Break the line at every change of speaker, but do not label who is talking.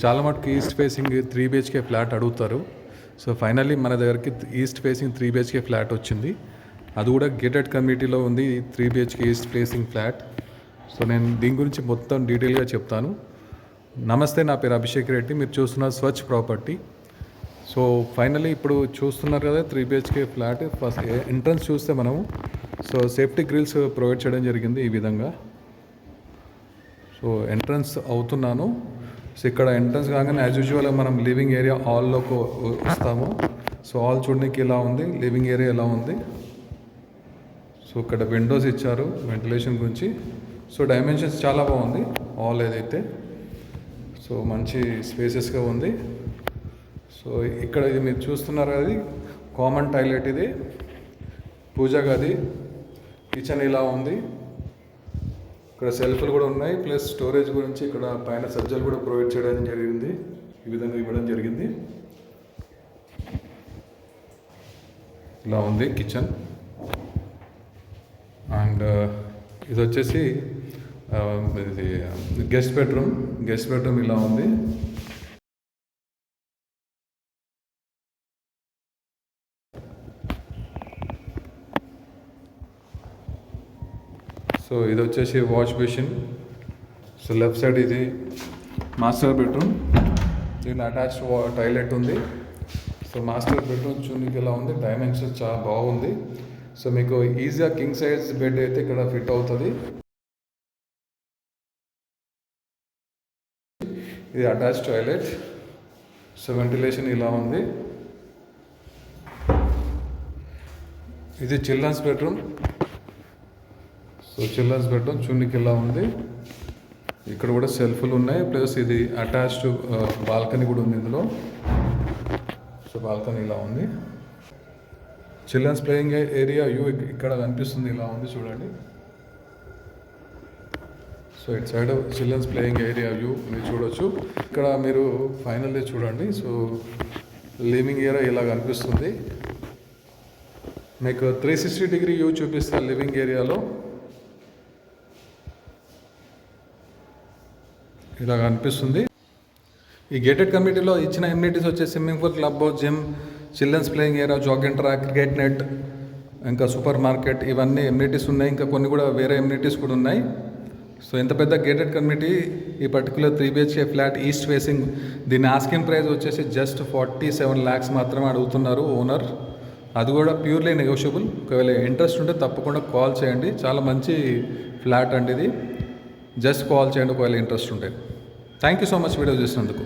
చాలా మటుకు east facing 3 BHK flat అడుగుతారు. సో ఫైనల్లీ మన దగ్గరికి ఈస్ట్ ఫేసింగ్ 3 BHK ఫ్లాట్ వచ్చింది. అది కూడా గేటెడ్ కమ్యూనిటీలో ఉంది. 3 BHK east facing flat. So నేను దీని గురించి మొత్తం డీటెయిల్గా చెప్తాను. నమస్తే, నా పేరు అభిషేక్ రెడ్డి. మీరు చూస్తున్నారు స్వచ్ఛ ప్రాపర్టీ. సో ఫైనల్లీ ఇప్పుడు చూస్తున్నారు కదా 3 BHK ఫ్లాట్. ఫస్ట్ ఎంట్రన్స్ చూస్తే మనము సేఫ్టీ గ్రిల్స్ ప్రొవైడ్ చేయడం జరిగింది ఈ విధంగా. సో ఎంట్రన్స్ అవుతున్నాను. సో ఇక్కడ ఎంట్రన్స్ కాగానే యాజ్ యూజువల్గా మనం లివింగ్ ఏరియా హాల్లోకి వస్తాము. సో హాల్ చూడడానికి ఇలా ఉంది, లివింగ్ ఏరియా ఎలా ఉంది. సో ఇక్కడ విండోస్ ఇచ్చారు వెంటిలేషన్ గురించి. సో డైమెన్షన్స్ చాలా బాగుంది హాల్ ఏదైతే. సో మంచి స్పేసెస్గా ఉంది. సో ఇక్కడ ఇది మీరు చూస్తున్నారు, అది కామన్ టాయిలెట్, ఇది పూజా గది. కిచెన్ ఇలా ఉంది. ఇక్కడ సెల్ఫ్లు కూడా ఉన్నాయి, ప్లస్ స్టోరేజ్ గురించి ఇక్కడ పైన సజ్జలు కూడా ప్రొవైడ్ చేయడం జరిగింది. ఈ విధంగా ఇవ్వడం జరిగింది. ఇలా ఉంది కిచెన్. అండ్ ఇది వచ్చేసి ఇది గెస్ట్ బెడ్రూమ్ ఇలా ఉంది. సో ఇది వచ్చేసి wash basin. So left side ఇది మాస్టర్ బెడ్రూమ్. దీనిలో అటాచ్డ్ టాయిలెట్ ఉంది. సో మాస్టర్ బెడ్రూమ్ చూడడానికి ఎలా ఉంది, డైమెన్షన్స్ చాలా బాగుంది. సో మీకు ఈజీగా కింగ్ సైజ్ బెడ్ అయితే ఇక్కడ ఫిట్ అవుతుంది. ఇది అటాచ్డ్ టాయిలెట్. సో వెంటిలేషన్ ఇలా ఉంది. ఇది children's bedroom. So children's bedroom చూడడానికి ఇలా ఉంది. ఇక్కడ కూడా సెల్ఫ్లు ఉన్నాయి, ప్లస్ ఇది అటాచ్డ్ బాల్కనీ కూడా ఉంది ఇందులో. సో బాల్కనీ ఇలా ఉంది. చిల్డ్రన్స్ ప్లేయింగ్ ఏరియా వ్యూ ఇక్కడ కనిపిస్తుంది, ఇలా ఉంది చూడండి. సో ఇటు side children's playing area view మీరు చూడొచ్చు. ఇక్కడ మీరు ఫైనల్లీ చూడండి. సో లివింగ్ ఏరియా ఇలా కనిపిస్తుంది. మీకు 360 డిగ్రీ వ్యూ చూపిస్తారు లివింగ్ ఏరియాలో. ఇలా కనిపిస్తుంది. ఈ గేటెడ్ కమ్యూనిటీలో ఇచ్చిన ఎమ్యూనిటీస్ వచ్చే swimming pool, club house, gym, children's playing area, jogging track, cricket net, ఇంకా సూపర్ మార్కెట్, ఇవన్నీ ఎమ్యూనిటీస్ ఉన్నాయి. ఇంకా కొన్ని కూడా వేరే ఎమ్యూనిటీస్ కూడా ఉన్నాయి. సో ఇంత పెద్ద గేటెడ్ కమ్యూనిటీ, ఈ particular 3 BHK flat east facing, దీని ఆస్కింగ్ ప్రైస్ వచ్చేసి జస్ట్ 47 lakhs మాత్రమే అడుగుతున్నారు ఓనర్. అది కూడా ప్యూర్లీ నెగోషియబుల్. ఒకవేళ ఇంట్రెస్ట్ ఉంటే తప్పకుండా కాల్ చేయండి. చాలా మంచి ఫ్లాట్ అండి ఇది. జస్ట్ కాల్ చేయండి ఒకవేళ ఇంట్రెస్ట్ ఉంటే. Thank you so much video చూసినందుకు.